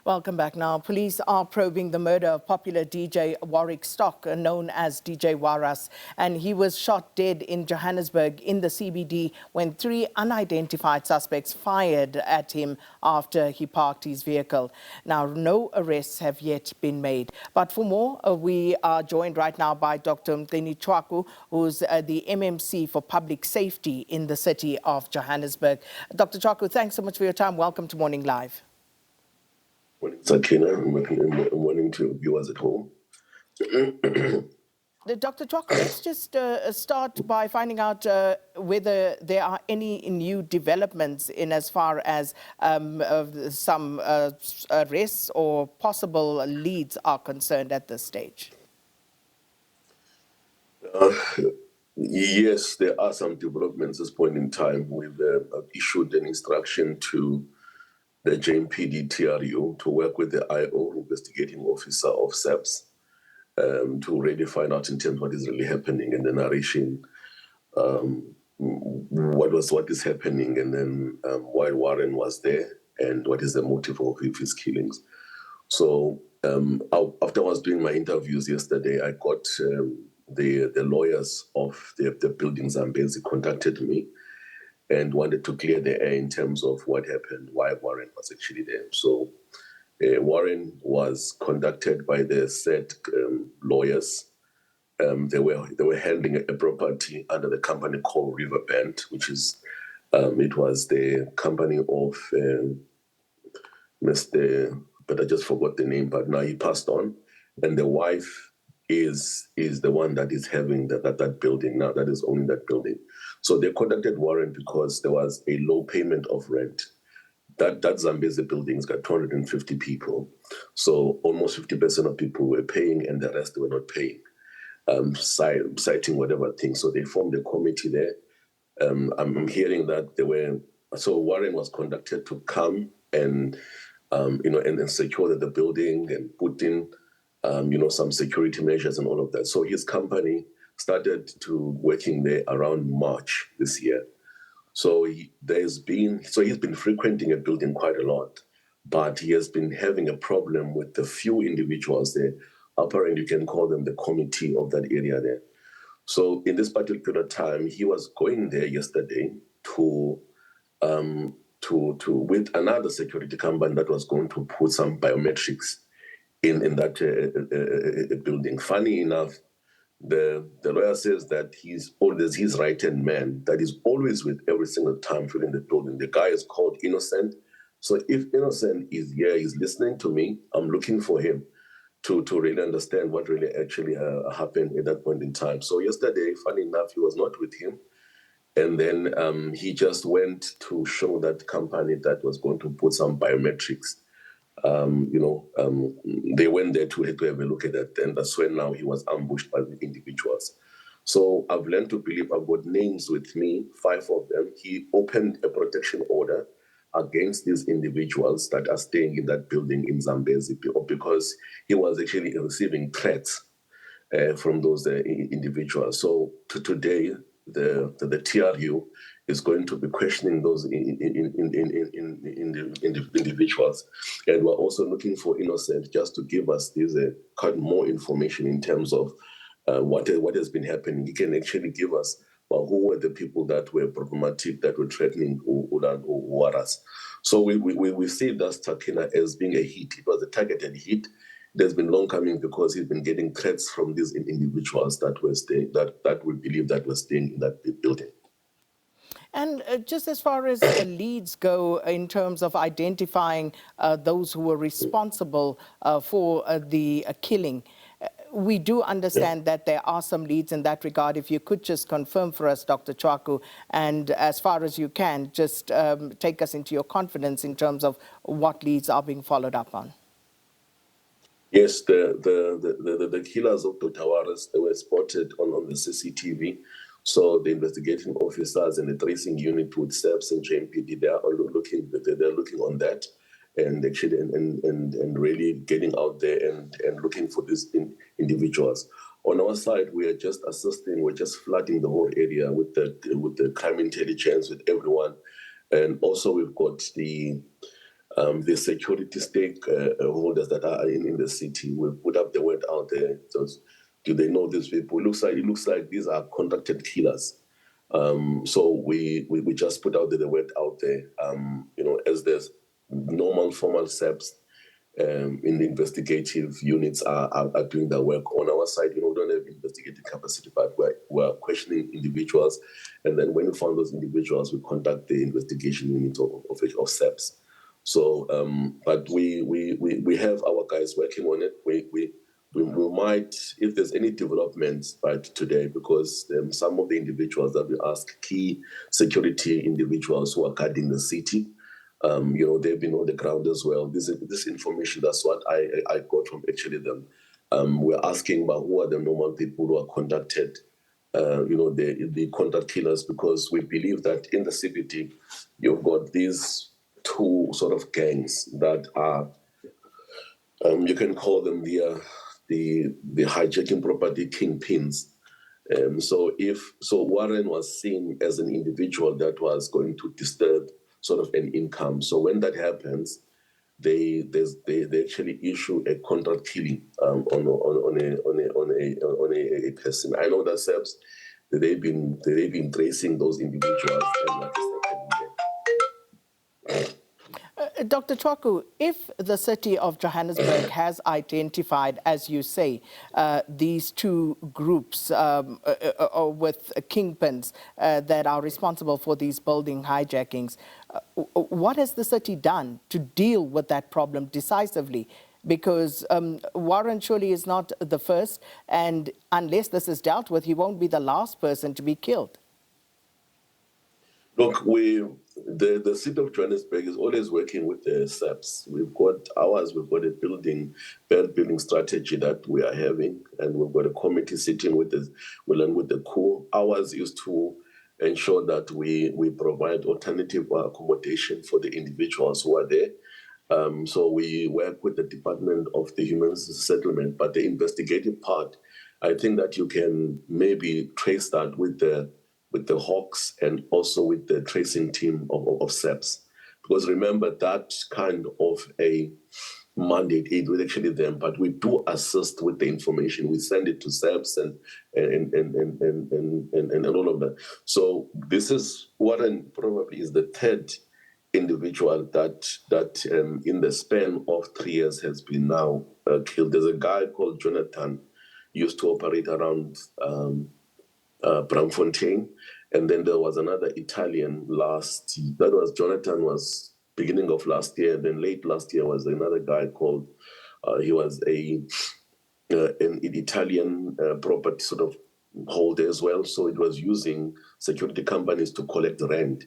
Welcome back now. Police are probing the murder of popular DJ Warrick Stock, known as DJ Warras, and he was shot dead in Johannesburg in the CBD when 3 unidentified suspects fired at him after he parked his vehicle. Now, no arrests have yet been made. But for more, we are joined right now by Dr Mgcini Tshwaku, who's the MMC for Public Safety in the city of Johannesburg. Dr Tshwaku, thanks so much for your time. Welcome to Morning Live. Sakina, morning to viewers at home. Dr. Tshwaku, let's just start by finding out whether there are any new developments in as far as some arrests or possible leads are concerned at this stage. Yes, there are some developments at this point in time. We've issued an instruction to the JMPD TRU to work with the IO, investigating officer of SABC, to really find out in terms of what is really happening and the narration, what is happening, and then why Warren was there and what is the motive of his killings. So after I was doing my interviews yesterday, I got the lawyers of the buildings Zambezi contacted me and wanted to clear the air in terms of what happened, why Warren was actually there. So Warren was contacted by the said lawyers. They were handling a property under the company called Riverbend, which is it was the company of Mr. But I just forgot the name. But now he passed on, and the wife is the one that is having that building now, that is owning that building. So they contacted Warren because there was a low payment of rent. That Zambezi building's got 250 people. So almost 50% of people were paying and the rest were not paying, citing whatever thing. So they formed a committee there. I'm hearing that so Warren was contacted to come and, and secure the building and put in, some security measures and all of that. So his company started to working there around March this year. So he's been frequenting a building quite a lot, but he has been having a problem with the few individuals there. Apparently, you can call them the committee of that area there. So in this particular time, he was going there yesterday with another security company that was going to put some biometrics in that building. Funny enough, the lawyer says that he's always his right-hand man, that is always with every single time filling the building. The guy is called Innocent. So if Innocent is here, he's listening to me, I'm looking for him to really understand what really actually happened at that point in time. So yesterday, funny enough, he was not with him. And then he just went to show that company that was going to put some biometrics. They went there to have a look at it, and that's when now he was ambushed by the individuals. So I've learned to believe, I've got names with me, 5 of them. He opened a protection order against these individuals that are staying in that building in Zambezi because he was actually receiving threats from those individuals. So today, the TRU is going to be questioning those individuals, and we're also looking for Innocent just to give us this more information in terms of what has been happening. He can actually give us who were the people that were problematic, that were threatening Warras. So we see that Sakina as being a hit. It was a targeted hit. It has been long coming because he's been getting threats from these individuals that were staying, that we believe that were staying in that building. And just as far as leads go in terms of identifying those who were responsible for the killing, we do understand that there are some leads in that regard. If you could just confirm for us, Dr. Tshwaku, and as far as you can, just take us into your confidence in terms of what leads are being followed up on. Yes, the killers of Dr. Warras, they were spotted on the CCTV. So the investigating officers and the tracing unit with SABC and JMPD, they're looking on that, and actually and really getting out there and looking for these individuals. On our side, we are just assisting. We're just flooding the whole area with the crime intelligence, with everyone, and also we've got the the security stakeholders that are in the city will put up the word out there. So, do they know these people? It looks like these are contracted killers. So we just put out the word out there. As there's normal formal steps in the investigative units are doing their work. On our side, we don't have investigative capacity, but we're questioning individuals, and then when we found those individuals, we contact the investigation unit of SABC. So, but we have our guys working on it. We might, if there's any developments by today, because some of the individuals that we ask, key security individuals who are guarding the city, they've been on the ground as well. This information, that's what I got from actually them. We're asking about who are the normal people who are conducted, the contact killers, because we believe that in the CBD, you've got these two sort of gangs that are, you can call them the hijacking property kingpins. So Warren was seen as an individual that was going to disturb sort of an income. So when that happens, they actually issue a contract killing on a person. I know that SABC, they've been tracing those individuals and what is happening there. Dr. Tshwaku, if the city of Johannesburg has identified, as you say, these two groups with kingpins that are responsible for these building hijackings, what has the city done to deal with that problem decisively? Because Warren surely is not the first, and unless this is dealt with, he won't be the last person to be killed. Look, the city of Johannesburg is always working with the SABC. We've got a building strategy that we are having, and we've got a committee sitting with the core. Ours is to ensure that we provide alternative accommodation for the individuals who are there. So we work with the Department of the Human Settlement, but the investigative part, I think that you can maybe trace that with the Hawks and also with the tracing team of SABC. Because remember, that kind of a mandate is with actually them, but we do assist with the information. We send it to SABC and all of that. So this is Warren probably is the third individual that in the span of 3 years has been now killed. There's a guy called Jonathan, used to operate around Braamfontein, and then there was another Italian Jonathan was beginning of last year. Then late last year was another guy called he was an Italian property sort of holder as well. So it was using security companies to collect rent.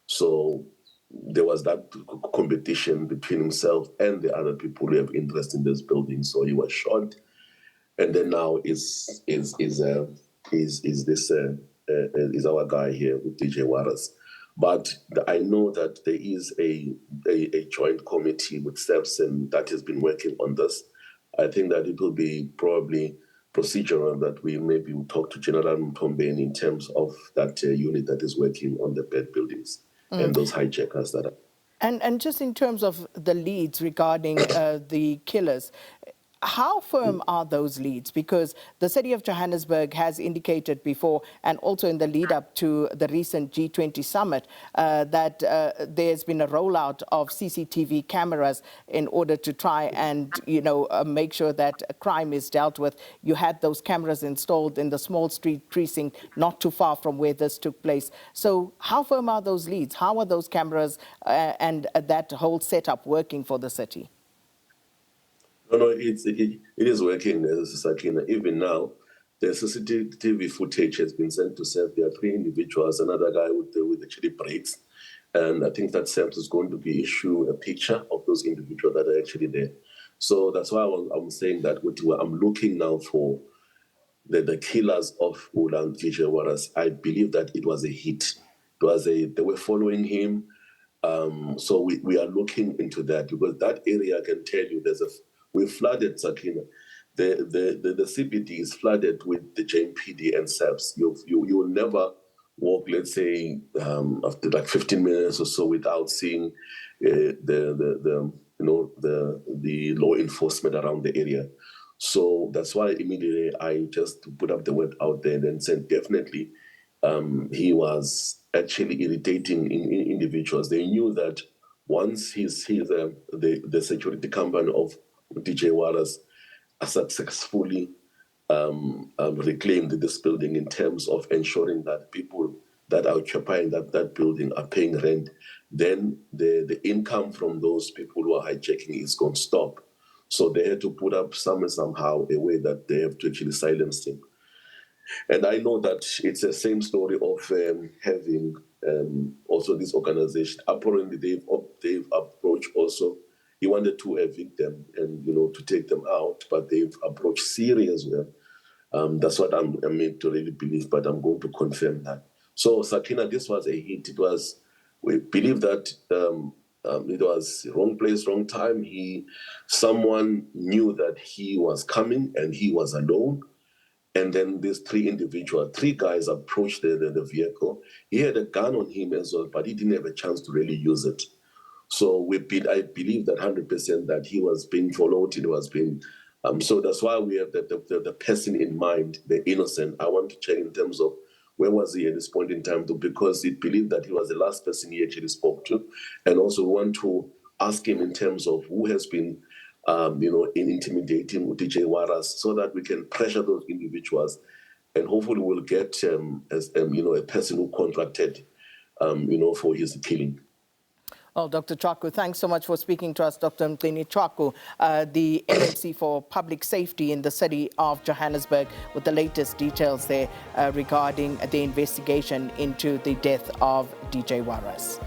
So there was that competition between himself and the other people who have interest in this building. So he was shot, and then now is our guy here with DJ Warras. But I know that there is a joint committee with SABC and that has been working on this. I think that it will be probably procedural that we maybe will talk to General Mtombeni in terms of that unit that is working on the bed buildings and those hijackers that are. And just in terms of the leads regarding the killers, how firm are those leads? Because the city of Johannesburg has indicated before, and also in the lead up to the recent G20 summit, that there's been a rollout of CCTV cameras in order to try and, make sure that crime is dealt with. You had those cameras installed in the small street precinct, not too far from where this took place. So how firm are those leads? How are those cameras and that whole setup working for the city? No, it is working, Sakina. Even now, the CCTV footage has been sent to SABC. There are 3 individuals, another guy with actually braids. And I think that SABC is going to be issue a picture of those individuals that are actually there. So that's why I'm saying that I'm looking now for the killers of Warras I DJ Warras. I believe that it was a hit. They were following him. So we are looking into that, because that area, I can tell you, we're flooded, Sakina. The CBD is flooded with the JMPD and SABC. You will never walk, let's say, after like 15 minutes or so without seeing, the law enforcement around the area. So that's why immediately I just put up the word out there and said definitely he was actually irritating individuals. They knew that once he's the security company of DJ Warras successfully reclaimed this building in terms of ensuring that people that are occupying that building are paying rent, then the income from those people who are hijacking is going to stop. So they had to put up somehow a way that they have to actually silence him. And I know that it's the same story of having also this organization. Apparently, they've approached also. He wanted to evict them and to take them out, but they've approached Syria as well. That's what I'm meant to really believe, but I'm going to confirm that. So Sakina, this was a hit. We believe that it was wrong place, wrong time. Someone knew that he was coming and he was alone. And then these three guys approached the vehicle. He had a gun on him as well, but he didn't have a chance to really use it. So I believe that 100% that he was being followed. It was being, so that's why we have the person in mind, the innocent. I want to check in terms of where was he at this point in time, because it believed that he was the last person he actually spoke to. And also want to ask him in terms of who has been in intimidating DJ Warras, so that we can pressure those individuals, and hopefully we'll get a person who contracted for his killing. Well, Dr. Tshwaku, thanks so much for speaking to us, Dr. Mgcini Tshwaku, the MMC for Public Safety in the city of Johannesburg, with the latest details there regarding the investigation into the death of DJ Warras.